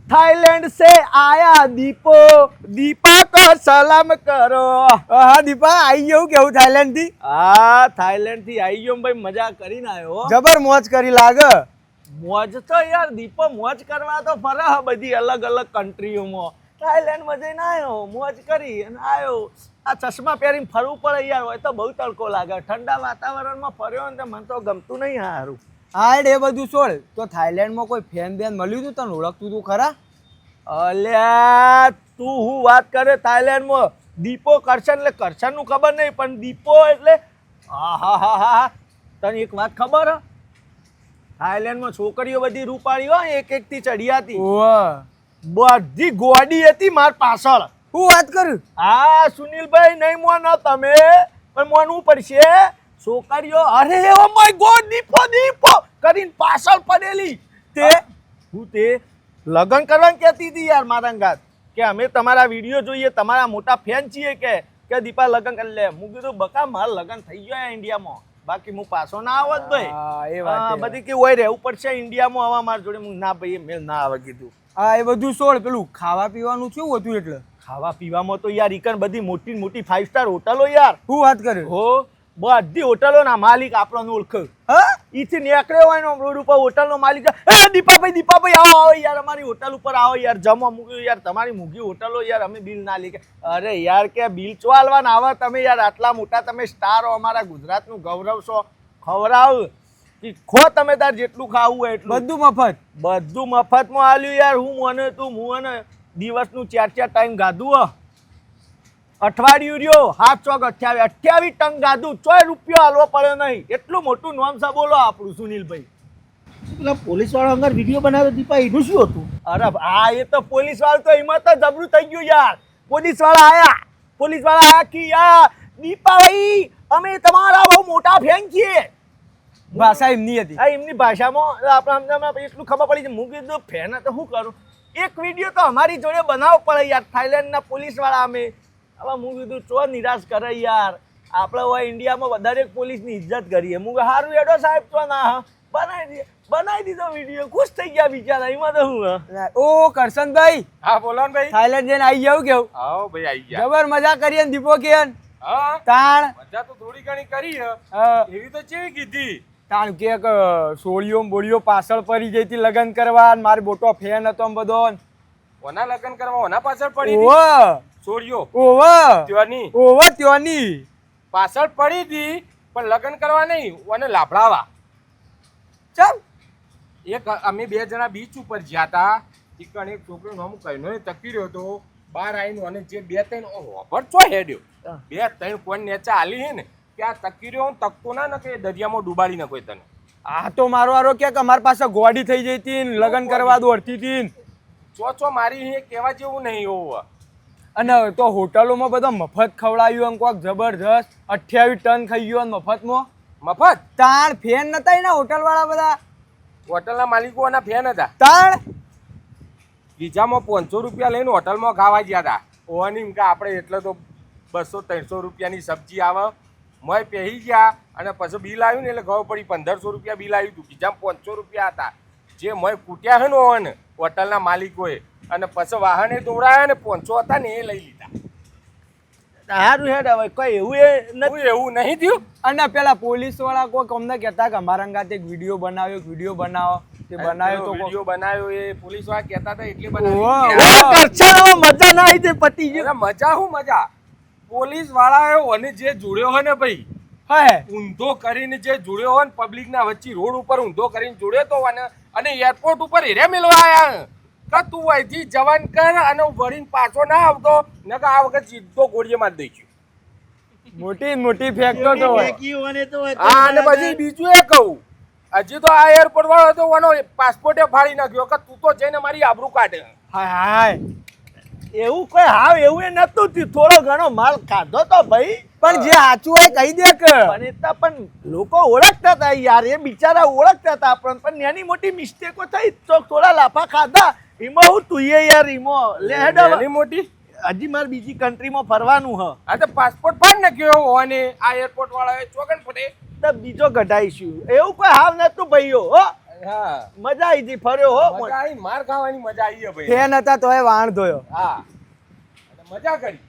Thailand से आया दीपो, दीपा को सलाम करो। હા દીપા આવી ગયું કેવું થાઈલેન્ડ થી? હા થાઈલેન્ડ થી આવી ગયો ભાઈ, મજા કરીને આવ્યો। જબર મોજ કરી લાગે। મોજ તો યાર દીપો મોજ કરવા તો ફરે બધી અલગ અલગ કન્ટ્રીઓમાં। થાઈલેન્ડમાં જઈને આવ્યો, મોજ કરી અને આવ્યો। આ ચશ્મા પહેરીને ફરવું પડે યાર, હોય તો બહુ તડકો લાગે। ઠંડા વાતાવરણમાં ફર્યો ને મને તો ગમતું નહીં સારું। હા એ બધું છોડ, તો થાઈલેન્ડમાં કોઈ ફેન બેન મળ્યું તું તને? ઓળખતું તું ખરા? અલ્યા તું હું વાત કરે થાઈલેન્ડમાં દીપો કરશન, એટલે કરશનનું ખબર નહીં પણ દીપો એટલે હા તને એક વાત ખબર હ? થાઈલેન્ડમાં છોકરીઓ બધી રૂપાળી હોય, એક એક થી ચડિયાતી, બધી ગોડી હતી માર પાછળ। હું વાત કરું? હા સુનિલભાઈ નહીં મોનો તમે, પણ મોનવું પડશે। છોકરીઓ અરે ઓ માય ગોડ દીપો દીપો કરીને પાછળ પડેલી। તે હું તે લગન કરવાનું કહેતી હતી યાર મારા અંગાત, કે અમે તમારા વિડીયો જોઈએ, તમારા મોટા ફેન છીએ કે દીપા લગન કરી લે। હું કીધું બકા મારા લગન થઈ ગયા ઇન્ડિયામાં, બાકી હું પાછો ના આવત ભાઈ। હા એ વાત બધી કે હોય રહેવું પડશે ઇન્ડિયામાં આવા મારા જોડે। હું ના ભાઈ એ મેલ ના આવે કીધું। હા એ બધું છોડ, પેલું ખાવા પીવાનું શું હતું? એટલે ખાવા પીવામાં તો યાર ઈકન બધી મોટી મોટી 5 સ્ટાર હોટલો યાર। હું વાત કરે? હો બધી હોટલો ના માલિક આપણને ઓળખે। હા ઈથી નીકળ્યો હોય ને રોડ ઉપર હોટલનો માલિક, એ દીપાભાઈ આવો આવો યાર, અમારી હોટલ ઉપર આવો યાર, જમવા મૂક્યું યાર, તમારી મૂકી હોટલો યાર, અમે બિલ ના લે। અરે યાર કે બિલ ચોલવાના આવા તમે યાર, આટલા મોટા તમે સ્ટાર હો, અમારા ગુજરાતનું ગૌરવ છો, ખવડાવ કે ખો તમે તાર જેટલું ખાવું હોય એટલું। બધું મફત? બધું મફતમાં આલ્યું યાર। હું મને તું હું ને દિવસનું 4 ટાઈમ ગાધું હ। અઠવાડિયું રહ્યો 728 ટંગ ગાધું, 100 રૂપિયો હાલવો પડ્યો નહીં। એટલું મોટું નામ છે બોલો આપણું સુનિલભાઈ। પેલા પોલીસ વાળા અંદર વિડીયો બનાવ્યો દીપા, એનું શું હતું? અરે હા એ તો પોલીસ વાળા તો એમાં તો જબરું થઈ ગયું યાર। પોલીસ વાળા આયા કે યાર દીપાભાઈ અમે તમારા બહુ મોટા ફેન છીએ। ભાષા એમની હતી? આ એમની ભાષામાં આપણે એટલું ખબર પડી છે। હું કીધું ફેન તો શું કરું, એક વિડીયો તો અમારી જોડે બનાવવો પડે યાર। થાઈલેન્ડના પોલીસ વાળા અમે, હવે હું કીધું ચો નિરાશ કરે યાર, આપણે હોય ઇન્ડિયામાં દરેક પોલીસની ઇજ્જત કરીએ। હું સારું એડો સાહેબ તો ના બનાવી દીધો વિડીયો, ખુશ થઈ ગયા બિચારા। એમાં તો હું ઓ કરશનભાઈ, હા બોલો ને ભાઈ। થાઈલેન્ડ જઈને આવી જાવ કેવું? આવો ભાઈ આવી ગયા। જબર મજા કરી ને દીપો કેન? હા તાણ મજા તો થોડી ઘણી કરી હે, એવી તો ચેવી કીધી? તાણ કે સોળીઓ બોળીઓ પાછળ પડી જઈ હતી લગન કરવા, મારી મોટો ફેન હતો બધો। ઓના લગન કરવા ઓના પાછળ પડી ઓવ હતી? છોડ્યો ઓવ ત્યોની ઓવ ત્યોની પાછળ પડી હતી, પણ લગન કરવા નહીં, ઓને લાભડાવા। ચમ? એક અમે 2 જણા બીચ ઉપર ગયા હતા, ઈકણ એક છોકરો નામ કઈનો તકી રહ્યો તો, બહાર આવીને અને જે 2-3 ઓભર ચો હેડ્યો, 2-3 કોણ નેચા હાલી હે ને કે આ તકી રહ્યો તકતો ના કે દરિયામાં ડૂબાડી નાખો તને। આ તો મારો વારો કે અમારી પાસે ગોડી થઈ જઈ હતી, લગન કરવા દોડતી હતી। ચો મારી હે કેવા જેવું નહીં હોવ। અને તો હોટલોમાં બધો મફત ખવડાવ્યું એમ કોક જબરજસ્ત, 28 ટન ખાઈ ગયો મફતમાં। મફત? તાણ ફેન નતા એના હોટલ વાળા બધા? હોટલના માલિકોના ફેન હતા। તાણ બીજામાં 500 રૂપિયા લઈને હોટલમાં ખાવા ગયા હતા। ઓવાની કે આપણે એટલે તો 200-300 રૂપિયાની સબ્જી આવે, મોય પહેરી ગયા અને પછી બિલ આવ્યું ને એટલે ખબર પડી 1500 રૂપિયા બિલ આવ્યું હતું। બીજામાં 500 રૂપિયા હતા, જે મોય કૂટ્યા હે ને ઓન હોટલના માલિકોએ, અને પછી વાહને દોડાયા ને 500 હતા ને એ લઈ લીધા। સારું હેડ હવે કોઈ એવું નહીં થયું। અને પેલા પોલીસ વાળા કોઈક અમને કહેતા કે અમારા અંગાત એક વિડીયો બનાવો, તે બનાવ્યો તો વિડીયો બનાવ્યો એ પોલીસ વાળા કહેતા હતા એટલે ઓહો, બનાવ્યો। મજા ના આવી પતી ગયું। મજા શું મજા? પોલીસ વાળાએ અને જે જોડ્યો હોય ને ભાઈ, હે ઊંધો કરીને જે જોડ્યો હોય ને પબ્લિક ના વચ્ચે રોડ ઉપર ઊંધો કરીને જોડ્યો તો અને એરપોર્ટ ઉપર હેરે મેળવા આયા કે તું અહીંથી જવાન કર અને વળીને પાછો ના આવતો, ને કે આ વખત સીધો ગોળીએ મારી દઈશું। મોટી ફેક્ટો તો હોય। હા અને પછી બીજું એ કહું, હજી તો આ એરપોર્ટ વાળો તો ઓનો પાસપોર્ટ ફાડી નાખ્યો કે તું તો જઈને મારી આબરૂ કાઢે। હાય એવું કોઈ હાવ એવું એ નતું થયું, થોડો ઘણો માલ ખાધો તો ભાઈ, પણ જે સાચું હોય કહી દે કે પણ લોકો ઓળખતા હતા યાર, એ બિચારા ઓળખતા હતા પણ નાની મોટી મિસ્ટેકો થઈ તો થોડા લાફા ખાધા। એમાં હું તું યાર એમાં લે હેડ નાની મોટી હજી મારે બીજી કન્ટ્રીમાં ફરવાનું હ। આ તો પાસપોર્ટ ફાડી નાખ્યો અને આ એરપોર્ટ વાળાએ ચોગન ફટે તો બીજો કઢાઈશું, એવું કોઈ હાવ નતું ભાઈઓ। હો હા મજા આવી હતી ફર્યો હો મજા આવી માર ખાવાની મજા આવી છે ભાઈ ફેન હતા તોય વાણ ધોયો હા અને મજા કરી